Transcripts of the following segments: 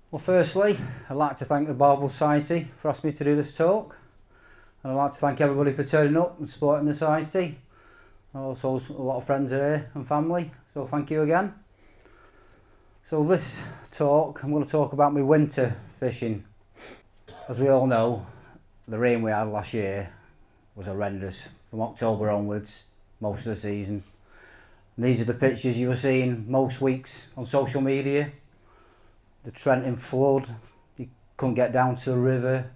Well, firstly, I'd like to thank the Barbel Society for asking me to do this talk. And I'd like to thank everybody for turning up and supporting the Society. Also, a lot of friends are here and family, so thank you again. So this talk, I'm going to talk about my winter fishing. As we all know, the rain we had last year was horrendous from October onwards, most of the season. And these are the pictures you were seeing most weeks on social media. The Trenton flood, you couldn't get down to the river.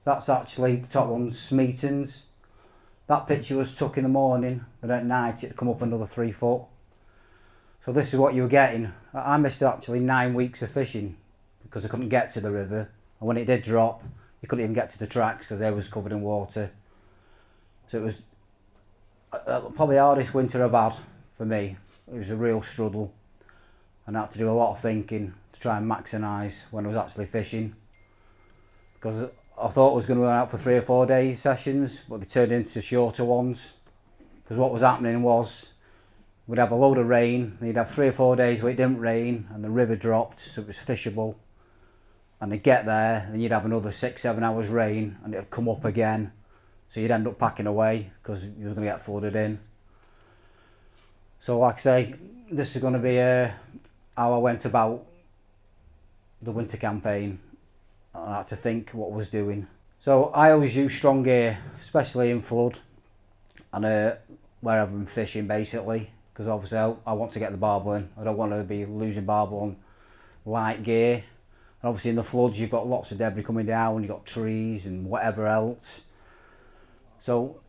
That's actually the top one, Smeaton's. That picture was took in the morning, and at night it'd come up another 3 foot. So this is what you were getting. I missed actually 9 weeks of fishing because I couldn't get to the river, and when it did drop, you couldn't even get to the tracks because they was covered in water. So it was probably the hardest winter I've had for me. It was a real struggle, and I had to do a lot of thinking to try and maximise when I was actually fishing, because I thought I was going to go out for 3 or 4 days sessions, but they turned into shorter ones. Because what was happening was we'd have a load of rain, and you'd have 3 or 4 days where it didn't rain and the river dropped, so it was fishable, and they'd get there and you'd have another 6-7 hours rain and it'd come up again, so you'd end up packing away because you were going to get flooded in. So like I say, this is going to be how I went about the winter campaign. I had to think what I was doing. So I always use strong gear, especially in flood and wherever I'm fishing basically, because obviously I want to get the barbel in. I don't want to be losing barbel on light gear. And obviously in the floods you've got lots of debris coming down, you've got trees and whatever else. So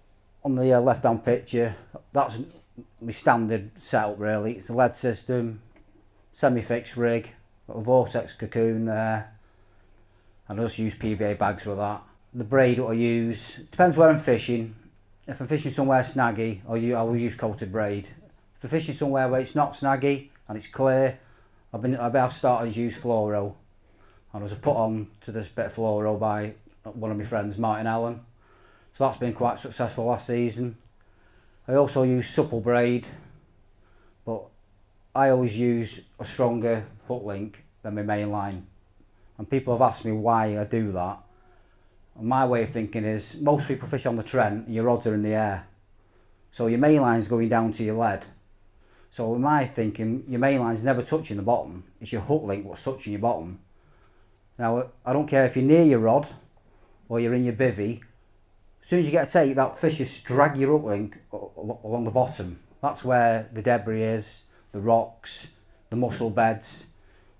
on the left hand picture, that's my standard setup really. It's a lead system, semi-fixed rig, got a Vortex cocoon there, and I just use PVA bags with that. The braid what I use, depends where I'm fishing. If I'm fishing somewhere snaggy, I will use coated braid. If I'm fishing somewhere where it's not snaggy and it's clear, I've started to use fluoro. And I was put on to this bit of fluoro by one of my friends, Martin Allen. So that's been quite successful last season. I also use supple braid, but I always use a stronger hook link than my main line. And people have asked me why I do that. And my way of thinking is, most people fish on the Trent, your rods are in the air. So your main line's going down to your lead. So in my thinking, your main line's never touching the bottom. It's your hook link what's touching your bottom. Now, I don't care if you're near your rod or you're in your bivvy. As soon as you get a take, that fish is drag your hook link along the bottom. That's where the debris is, the rocks, the mussel beds.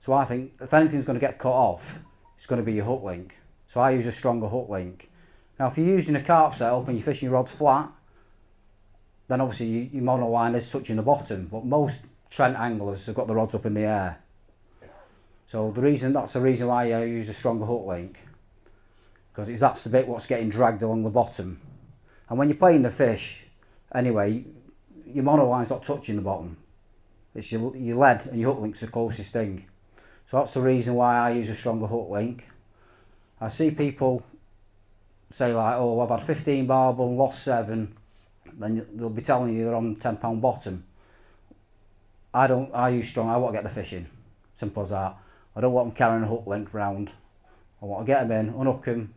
So I think if anything's going to get cut off, it's going to be your hook link. So I use a stronger hook link. Now if you're using a carp setup and you're fishing your rods flat, then obviously your monoline is touching the bottom, but most Trent anglers have got the rods up in the air. So that's the reason why I use a stronger hook link, because that's the bit what's getting dragged along the bottom. And when you're playing the fish, anyway, your monoline's not touching the bottom. It's your lead and your hook link's the closest thing. So that's the reason why I use a stronger hook link. I see people say like, oh, I've had 15 barbel and lost 7. Then they'll be telling you they're on £10 bottom. I use strong, I want to get the fish in. Simple as that. I don't want them carrying a hook link round. I want to get them in, unhook them,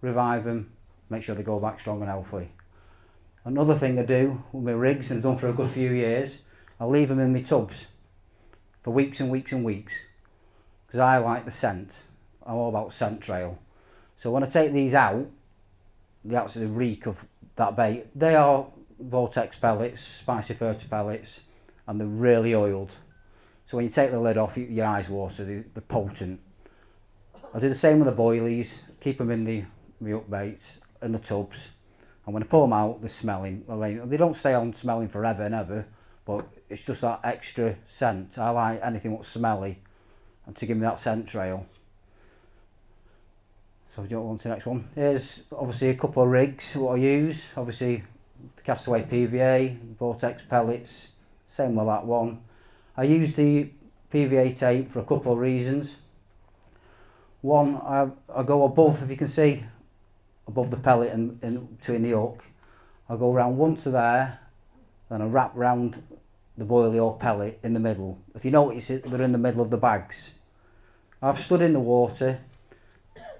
revive them, make sure they go back strong and healthy. Another thing I do with my rigs, and I've done for a good few years, I leave them in my tubs for weeks and weeks and weeks, because I like the scent. I'm all about scent trail. So when I take these out, they actually reek of that bait. They are Vortex pellets, spicy furter pellets, and they're really oiled. So when you take the lid off, your eyes water, they're potent. I do the same with the boilies, keep them in my hook baits, in the tubs, and when I pull them out, they're smelling. I mean, they don't stay on smelling forever and ever, but it's just that extra scent. I like anything that's smelly, and to give me that scent trail. So we don't want to the next one. Here's obviously a couple of rigs what I use. Obviously the Castaway PVA, Vortex pellets, same with that one. I use the PVA tape for a couple of reasons. One, I go above, if you can see, above the pellet and between the hook. I go around once to there, then I wrap round the boilie or pellet in the middle. If you notice it, they're in the middle of the bags. I've stood in the water,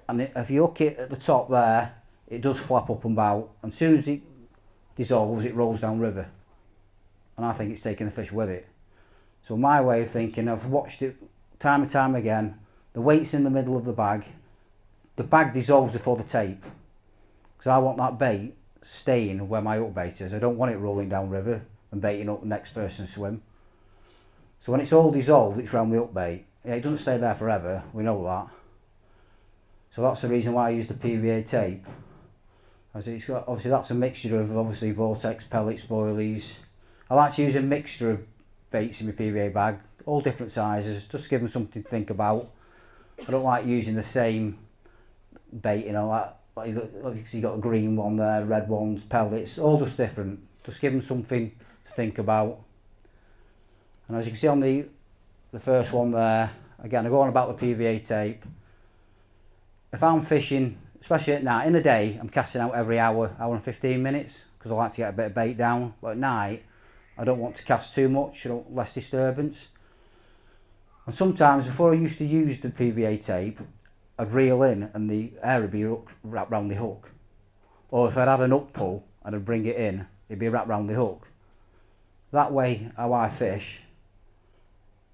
and if you hook it at the top there, it does flap up and about, and as soon as it dissolves, it rolls down river, and I think it's taking the fish with it. So my way of thinking, I've watched it time and time again, the weight's in the middle of the bag dissolves before the tape, because I want that bait staying where my hook bait is. I don't want it rolling down river and baiting up the next person's swim. So when it's all dissolved, it's round the hook bait. Yeah, it doesn't stay there forever, we know that. So that's the reason why I use the PVA tape. As it's got, obviously that's a mixture of obviously Vortex, pellets, boilies. I like to use a mixture of baits in my PVA bag, all different sizes, just to give them something to think about. I don't like using the same bait, you know, like you got a green one there, red ones, pellets, all just different. Just give them something to think about. And as you can see on the first one there, again I go on about the PVA tape. If I'm fishing, especially at night, in the day I'm casting out every hour and 15 minutes, because I like to get a bit of bait down, but at night I don't want to cast too much, less disturbance. And sometimes before I used to use the PVA tape, I'd reel in and the air would be wrapped round the hook. Or if I'd had an up pull and I'd bring it in, it'd be wrapped round the hook. That way, how I fish,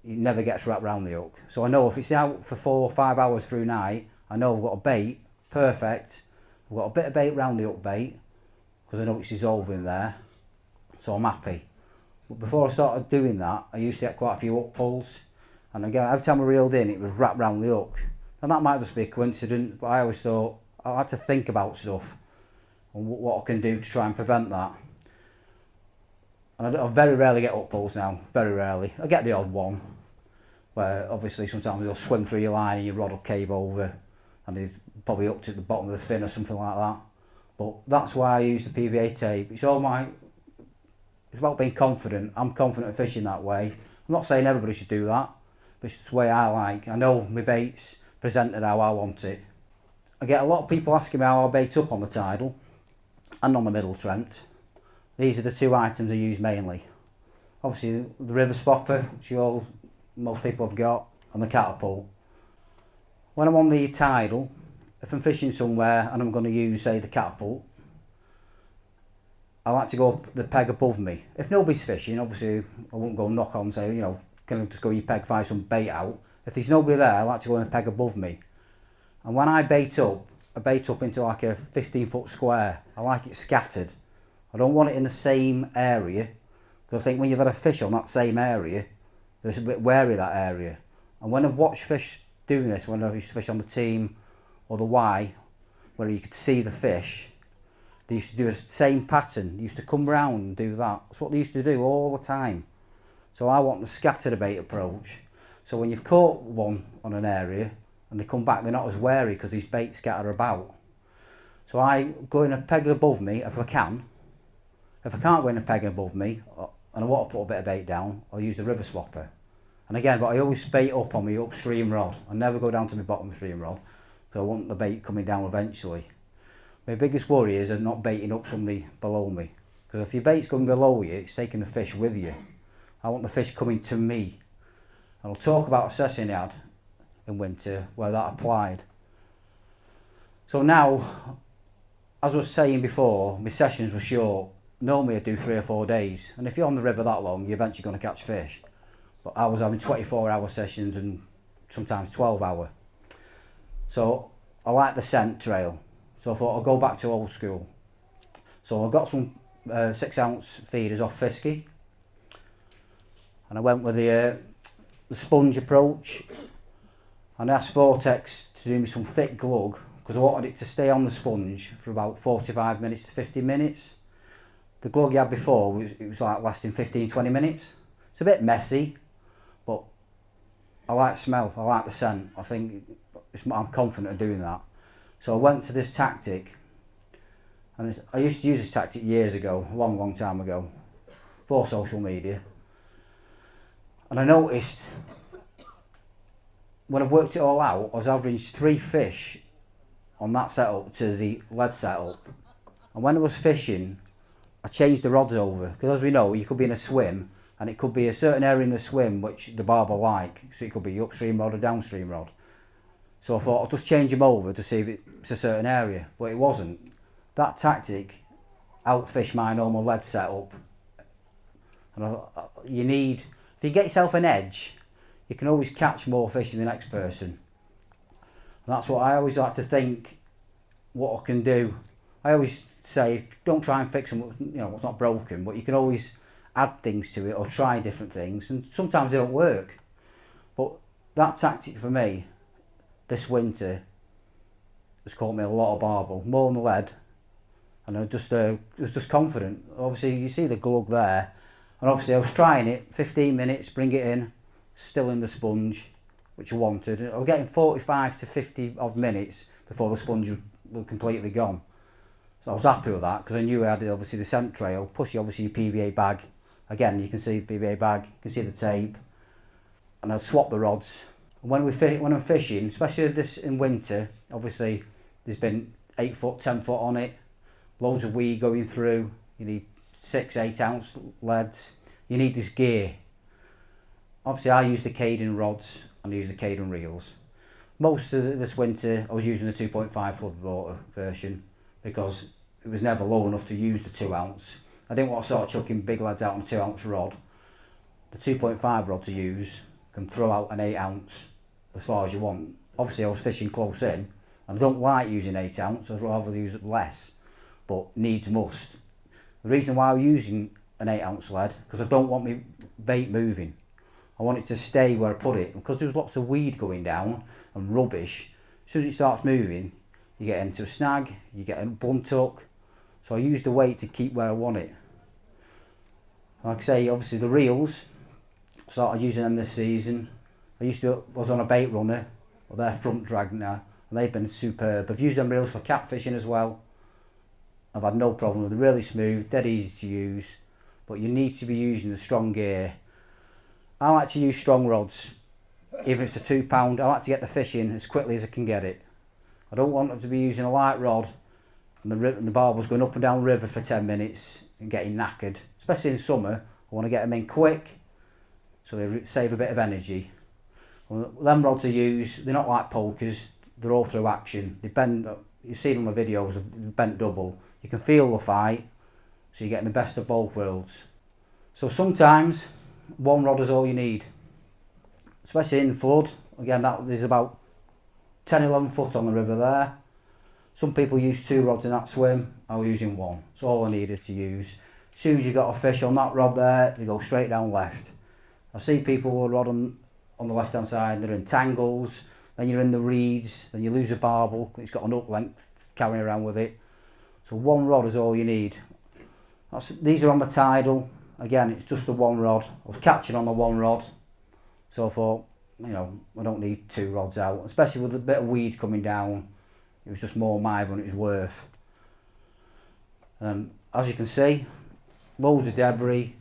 it never gets wrapped round the hook. So I know if it's out for 4 or 5 hours through night, I know I've got a bait, perfect. I've got a bit of bait round the hook bait, because I know it's dissolving there, so I'm happy. But before I started doing that, I used to get quite a few hook pulls, and again, every time I reeled in, it was wrapped round the hook. And that might just be a coincidence, but I always thought I had to think about stuff and what I can do to try and prevent that. And I very rarely get hook pulls now, very rarely. I get the odd one, where obviously sometimes they'll swim through your line and your rod will cave over, and he's probably up to the bottom of the fin or something like that. But that's why I use the PVA tape. It's about being confident. I'm confident of fishing that way. I'm not saying everybody should do that, but it's the way I like. I know my bait's presented how I want it. I get a lot of people asking me how I bait up on the tidal and on the middle Trent. These are the two items I use mainly. Obviously the river spopper, which most people have got, and the catapult. When I'm on the tidal, if I'm fishing somewhere and I'm going to use, say, the catapult, I like to go up the peg above me. If nobody's fishing, obviously I won't go knock on and say, you know, can I just go in your peg, find some bait out. If there's nobody there, I like to go in the peg above me. And when I bait up into like a 15-foot square. I like it scattered. I don't want it in the same area, because I think when you've had a fish on that same area, there's a bit wary of that area. And when I've watched fish doing this, when I used to fish on the team or the Y, where you could see the fish, they used to do the same pattern. They used to come round and do that. That's what they used to do all the time. So I want the scatter the bait approach. So when you've caught one on an area and they come back, they're not as wary because these bait scatter about. So I go in a peg above me if I can. If I can't go in a peg above me and I want to put a bit of bait down, I'll use the river swapper. And again, but I always bait up on my upstream rod. I never go down to my bottom stream rod, because I want the bait coming down eventually. My biggest worry is I'm not baiting up somebody below me, because if your bait's coming below you, it's taking the fish with you. I want the fish coming to me. And I'll talk about a session I had in winter where that applied. So now, as I was saying before, my sessions were short. Normally I do 3 or 4 days, and if you're on the river that long, you're eventually going to catch fish. But I was having 24-hour sessions and sometimes 12-hour. So I like the scent trail. So I thought I'll go back to old school. So I got some 6-ounce feeders off Fiskey, and I went with the sponge approach, and I asked Vortex to do me some thick glug, because I wanted it to stay on the sponge for about 45 minutes to 50 minutes. The glug you had before, it was like lasting 15-20 minutes. It's a bit messy, but I like the smell, I like the scent. I think I'm confident of doing that. So I went to this tactic, and I used to use this tactic years ago, a long time ago, for social media. And I noticed, when I worked it all out, I was averaging 3 fish on that setup to the lead setup. And when I was fishing, I changed the rods over, because as we know, you could be in a swim, and it could be a certain area in the swim which the barber like, so it could be upstream rod or downstream rod. So I thought I'll just change them over to see if it's a certain area, but it wasn't. That tactic outfished my normal lead setup. And you need, if you get yourself an edge, you can always catch more fish than the next person. And that's what I always like to think, what I can do. I always say, don't try and fix them, what's not broken, but you can always add things to it or try different things, and sometimes they don't work. But that tactic for me this winter has caught me a lot of barbel, more on the lead, and I was just confident. Obviously you see the glug there, and obviously I was trying it 15 minutes, bring it in, still in the sponge, which I wanted. I was getting 45 to 50 odd minutes before the sponge was completely gone. So I was happy with that because I knew I had obviously the scent trail, plus obviously your PVA bag. Again, you can see the PVA bag, you can see the tape, and I swapped the rods. When I'm fishing, especially this in winter, obviously there's been 8 foot, 10 foot on it, loads of weed going through. You need 6-8 ounce leads. You need this gear. Obviously I use the Kaden rods and I use the Kaden reels. Most of this winter I was using the 2.5 flood water version because it was never low enough to use the 2 ounce. I didn't want to start chucking big leads out on a 2 ounce rod. The 2.5 rod to use can throw out an 8 ounce as far as you want. Obviously I was fishing close in and I don't like using 8 ounce, I'd rather use less, but needs must. The reason why I'm using an 8 ounce lead, because I don't want my bait moving. I want it to stay where I put it, because there's lots of weed going down and rubbish. As soon as it starts moving, you get into a snag, you get a blunt hook. So I use the weight to keep where I want it. Like I say, obviously the reels, I started using them this season. I was on a bait runner, but they're front drag now, and they've been superb. I've used them reels for catfishing as well. I've had no problem with them, really smooth, dead easy to use, but you need to be using the strong gear. I like to use strong rods, even if it's a £2, I like to get the fish in as quickly as I can get it. I don't want to be using a light rod and the barbel's going up and down the river for 10 minutes and getting knackered. Especially in summer, I want to get them in quick so they save a bit of energy. Well, them rods I use, they're not like pokers, they're all through action. They bend, you've seen on the videos, they've bent double. You can feel the fight, so you're getting the best of both worlds. So sometimes one rod is all you need, especially in flood. Again, there's about 10-11 foot on the river there. Some people use 2 rods in that swim. I was using 1. It's all I needed to use. As soon as you got a fish on that rod there, they go straight down left. I see people with a rod on the left hand side, they're in tangles, then you're in the reeds, then you lose a barbel, it's got an up length carrying around with it. So 1 rod is all you need. These are on the tidal. Again, it's just the 1 rod. I was catching on the 1 rod, so I thought, I don't need 2 rods out, especially with a bit of weed coming down. It was just more my than it was worth. As you can see, loads of debris.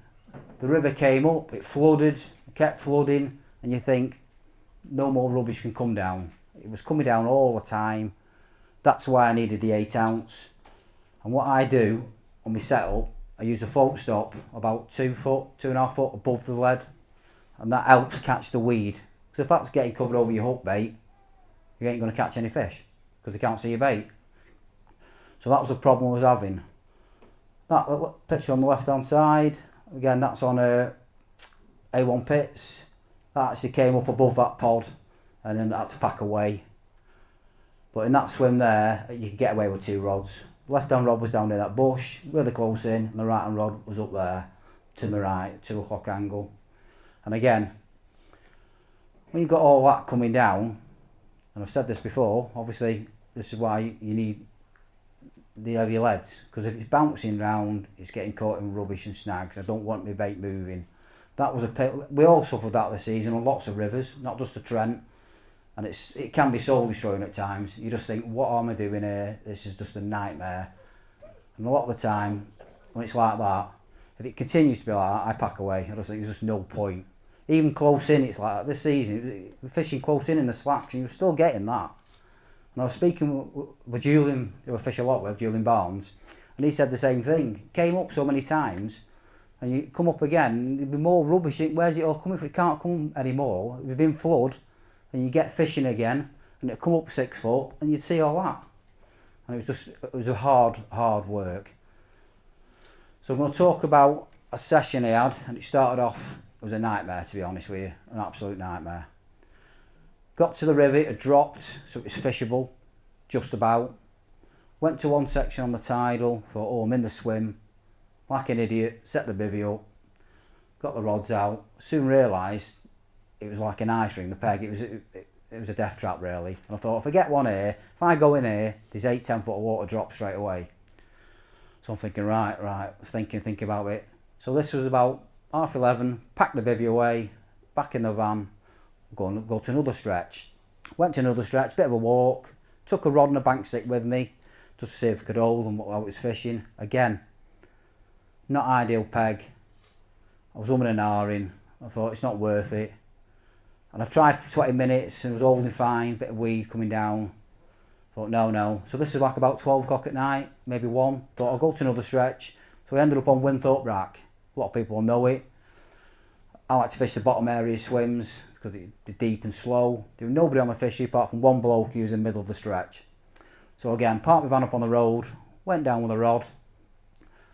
The river came up, it flooded, kept flooding, and you think no more rubbish can come down. It was coming down all the time. That's why I needed the 8 ounce. And what I do on my setup, I use a float stop about 2 foot, 2.5 foot above the lead, and that helps catch the weed. So if that's getting covered over your hook bait, you ain't going to catch any fish because they can't see your bait. So that was the problem I was having. That picture on the left hand side, again, that's on a A1 Pits. That actually came up above that pod and then I had to pack away. But in that swim there, you could get away with 2 rods. The left hand rod was down near that bush, really close in, and the right hand rod was up there to the right, 2 o'clock angle. And again, when you've got all that coming down, and I've said this before, obviously this is why you need the heavy leads, because if it's bouncing round, it's getting caught in rubbish and snags. I don't want my bait moving. That was we all suffered that this season on lots of rivers, not just the Trent, and it can be soul destroying at times. You just think, what am I doing here? This is just a nightmare. And a lot of the time, when it's like that, if it continues to be like that, I pack away. I just think there's just no point. Even close in, it's like that. This season, we're fishing close in the slacks, and you're still getting that. And I was speaking with Julian, who I fish a lot with, Julian Barnes, and he said the same thing. Came up so many times, and you come up again, there'd be more rubbish. Where's it all coming from? It can't come anymore. We've been flood, and you get fishing again, and it'd come up 6 foot, and you'd see all that. And it was a hard work. So I'm going to talk about a session I had, and it started off, it was a nightmare, to be honest with you, an absolute nightmare. Got to the river, it had dropped, so it was fishable, just about. Went to one section on the tidal, thought, oh, I'm in the swim, like an idiot, set the bivvy up, got the rods out, soon realised it was like an ice ring, the peg, it was a death trap really. And I thought, if I get one here, if I go in here, there's 8-10 foot of water drop straight away. So I'm thinking, right, thinking about it. So this was about 11:30, packed the bivvy away, back in the van, go to another stretch. Went to another stretch, bit of a walk, took a rod and a bank stick with me, just to see if I could hold them while I was fishing. Again, not ideal peg. I was umming and ahhing. I thought, it's not worth it. And I tried for 20 minutes and was holding fine, bit of weed coming down. Thought, no. So this is like about 12 o'clock at night, maybe 1. Thought, I'll go to another stretch. So I ended up on Winthorpe Rack. A lot of people will know it. I like to fish the bottom area swims because they're deep and slow. There was nobody on the fishery apart from one bloke who was in the middle of the stretch. So again, parked my van up on the road, went down with a rod.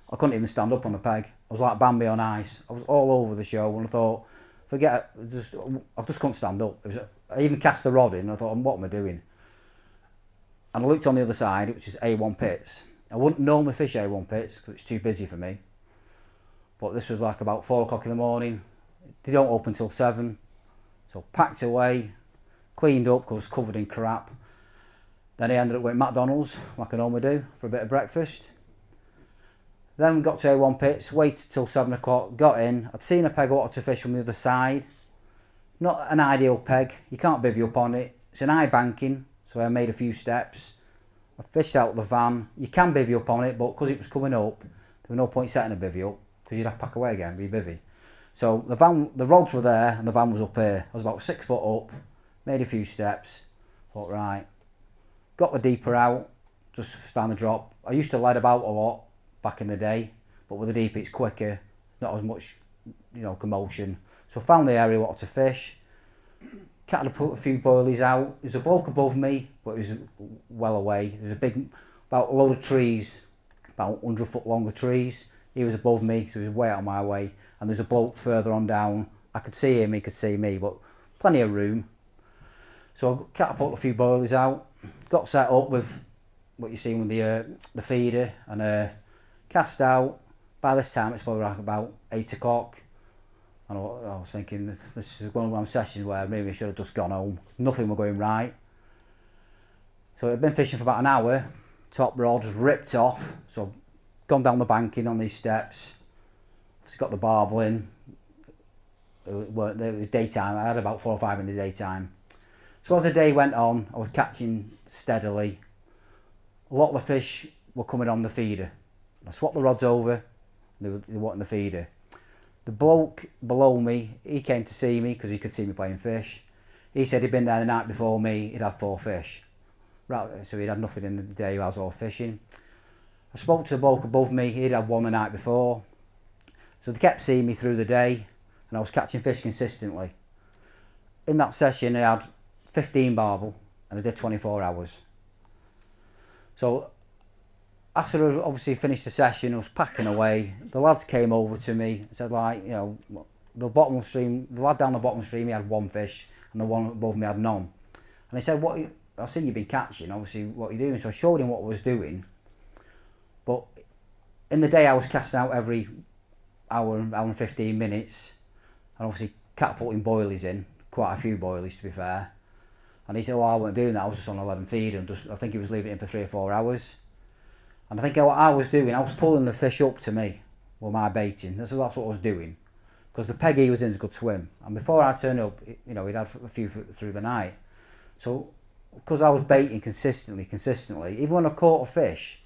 I couldn't even stand up on the peg. I was like Bambi on ice. I was all over the show, and I thought, forget it, I just couldn't stand up. I even cast the rod in, and I thought, what am I doing? And I looked on the other side, which is A1 pits. I wouldn't normally fish A1 pits because it's too busy for me. But this was like about 4 o'clock in the morning. They don't open till 7. So packed away, cleaned up because I was covered in crap. Then I ended up going to McDonald's, like I normally do, for a bit of breakfast. Then we got to A1 pits, waited till 7 o'clock, got in. I'd seen a peg I wanted to fish from the other side. Not an ideal peg, you can't bivvy up on it. It's an high banking, so I made a few steps. I fished out the van. You can bivvy up on it, but because it was coming up, there was no point setting a bivvy up, because you'd have to pack away again with your bivvy. So the rods were there, and the van was up here. I was about 6 foot up, made a few steps, thought, right. Got the deeper out, just found the drop. I used to lead about a lot back in the day, but with the deeper it's quicker, not as much, commotion. So I found the area I wanted to fish. Had to put a few boilies out. There's a bloke above me, but he was well away. There's a big, about a load of trees, about 100 foot longer trees. He was above me, so he was way out of my way. And there's a bloke further on down. I could see him, he could see me, but plenty of room. So I catapulted a few boilies out, got set up with what you're seeing with the feeder, and cast out. By this time it's probably like about 8 o'clock. And I was thinking, this is one of them sessions where maybe I should have just gone home. Nothing was going right. So I'd been fishing for about an hour, top rod was ripped off, so I've gone down the banking on these steps. Just got the barbel in. It was daytime, I had about 4 or 5 in the daytime. So as the day went on, I was catching steadily. A lot of the fish were coming on the feeder. I swapped the rods over, they were in the feeder. The bloke below me, he came to see me because he could see me playing fish. He said he'd been there the night before me, he'd had 4 fish. Right, so he'd had nothing in the day I was all fishing. I spoke to the bloke above me, he'd had 1 the night before. So they kept seeing me through the day, and I was catching fish consistently. In that session I had 15 barbel, and I did 24 hours. So after I obviously finished the session, I was packing away. The lads came over to me and said, like, the bottom stream, the lad down the bottom stream, he had 1 fish, and the one above me had none. And he said, I've seen you've been catching, obviously, what are you doing? So I showed him what I was doing. But in the day, I was casting out every hour and 15 minutes, and obviously catapulting boilies in, quite a few boilies to be fair. And he said, I wasn't doing that, I was just on a lead and feed, and I think he was leaving it in for 3 or 4 hours. And I think what I was doing, I was pulling the fish up to me with my baiting. That's what I was doing. Because the peg he was in is a good swim. And before I turned up, he'd had a few through the night. So, because I was baiting consistently, even when I caught a fish,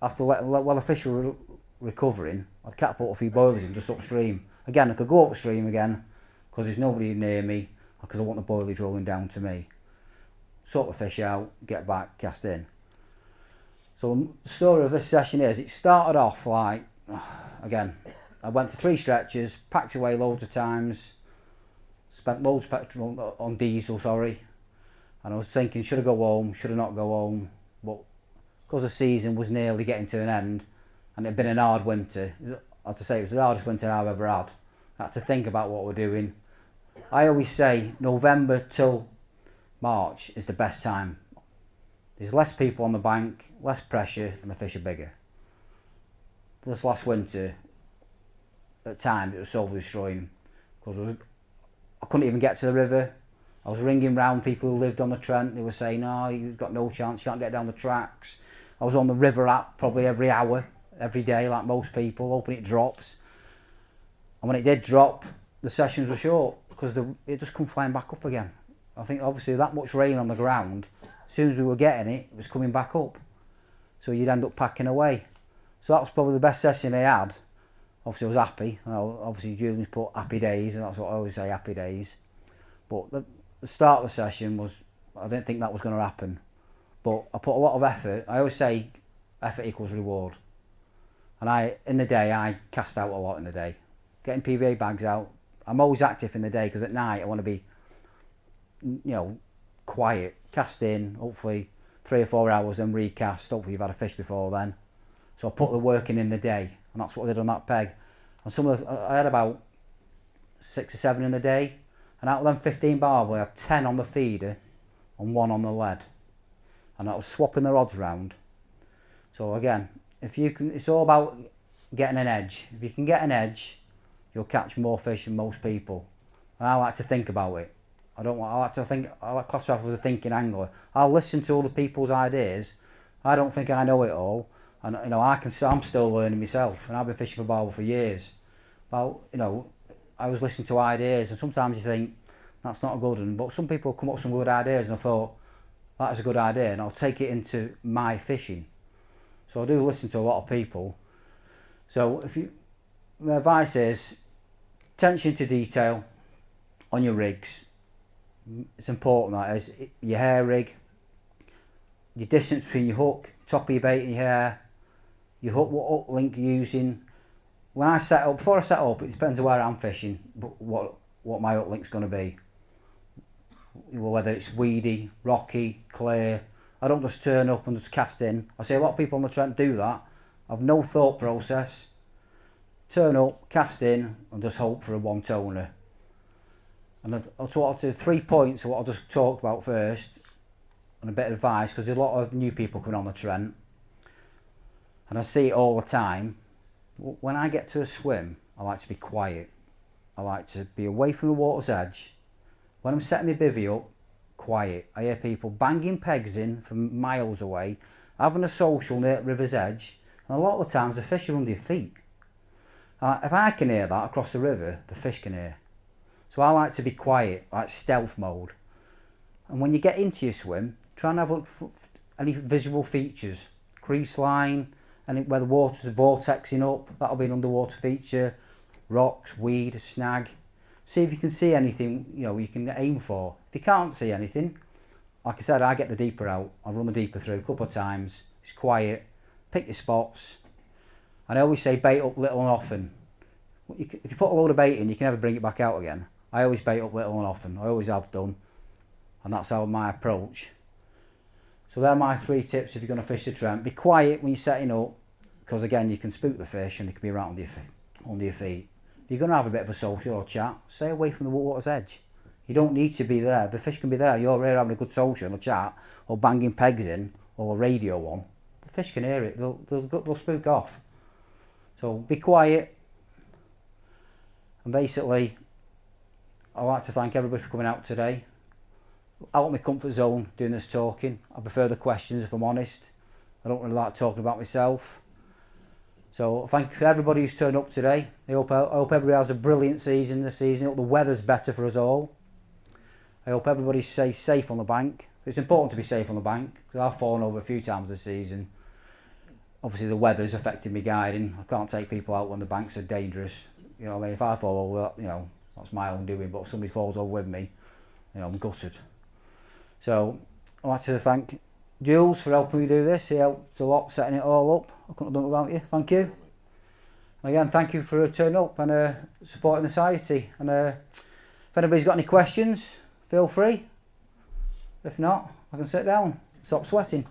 after while the fish were recovering, I'd catapult a few boilies in just upstream. Again, I could go upstream again, because there's nobody near me, because I want the boilies rolling down to me. Sort the fish out, get back, cast in. So the story of this session is, it started off like, again, I went to 3 stretches, packed away loads of times, spent loads of petrol on diesel, And I was thinking, should I go home, should I not go home? But because the season was nearly getting to an end, and it had been an hard winter, as I say, it was the hardest winter I've ever had. I had to think about what we're doing. I always say November till March is the best time. There's less people on the bank, less pressure, and the fish are bigger. This last winter, at times, it was soul destroying because I couldn't even get to the river. I was ringing round people who lived on the Trent. They were saying, "No, you've got no chance. You can't get down the tracks." I was on the river app probably every hour, every day, like most people, hoping it drops. And when it did drop, the sessions were short because it just come flying back up again. I think obviously that much rain on the ground, as soon as we were getting it, it was coming back up. So you'd end up packing away. So that was probably the best session I had. Obviously I was happy. Obviously Julian's put happy days, and that's what I always say, happy days. But the start of the session was, I didn't think that was going to happen. But I put a lot of effort. I always say effort equals reward. And in the day, I cast out a lot in the day. Getting PVA bags out. I'm always active in the day because at night I want to be, quiet. Cast in, hopefully 3 or 4 hours, then recast. Hopefully you've had a fish before then. So I put the work in the day, and that's what I did on that peg. And I had about 6 or 7 in the day, and out of them 15 barbel, I had 10 on the feeder and 1 on the lead. And I was swapping the rods around. So again, it's all about getting an edge. If you can get an edge, you'll catch more fish than most people. And I like to think about it. I like class myself as a thinking angler. I'll listen to other people's ideas. I don't think I know it all. And I'm still learning myself, and I've been fishing for barbel for years. Well, I was listening to ideas, and sometimes you think that's not a good one, but some people come up with some good ideas, and I thought that's a good idea, and I'll take it into my fishing. So I do listen to a lot of people. So my advice is attention to detail on your rigs. It's important, that is. Your hair rig, your distance between your hook, top of your bait and your hair, your hook, what hook link you're using. Before I set up, it depends on where I'm fishing, but what my hook link's going to be. Whether it's weedy, rocky, clear. I don't just turn up and just cast in. I see a lot of people on the Trent do that. I've no thought process. Turn up, cast in, and just hope for a 1-toner. And I'll talk to 3 points of what I'll just talk about first, and a bit of advice, because there's a lot of new people coming on the Trent, and I see it all the time. When I get to a swim, I like to be quiet. I like to be away from the water's edge. When I'm setting my bivvy up, quiet. I hear people banging pegs in from miles away, having a social near river's edge, and a lot of the times the fish are under your feet. If I can hear that across the river, the fish can hear. So I like to be quiet, like stealth mode. And when you get into your swim, try and have a look for any visual features. Crease line, and where the water's vortexing up, that'll be an underwater feature. Rocks, weed, snag. See if you can see anything, you can aim for. If you can't see anything, like I said, I get the deeper out. I run the deeper through a couple of times. It's quiet. Pick your spots. And I always say bait up little and often. If you put a load of bait in, you can never bring it back out again. I always bait up little and often. I always have done. And that's how my approach. So they're my 3 tips if you're going to fish the Trent. Be quiet when you're setting up, because again, you can spook the fish and they can be right under your feet. If you're going to have a bit of a social or chat, stay away from the water's edge. You don't need to be there. The fish can be there. You're here having a good social or chat, or banging pegs in, or a radio on. The fish can hear it. They'll spook off. So be quiet. And basically, I'd like to thank everybody for coming out today. Out of my comfort zone doing this talking. I prefer the questions, if I'm honest. I don't really like talking about myself. So thank everybody who's turned up today. I hope everybody has a brilliant season this season. I hope the weather's better for us all. I hope everybody stays safe on the bank. It's important to be safe on the bank, because I've fallen over a few times this season. Obviously the weather's affected me guiding. I can't take people out when the banks are dangerous. If I fall over, that's my own doing, but if somebody falls over with me, I'm gutted. So I'd like to thank Jules for helping me do this. He helped a lot setting it all up. I couldn't have done it without you. Thank you. And again, thank you for turning up and supporting the society. And if anybody's got any questions, feel free. If not, I can sit down, stop sweating.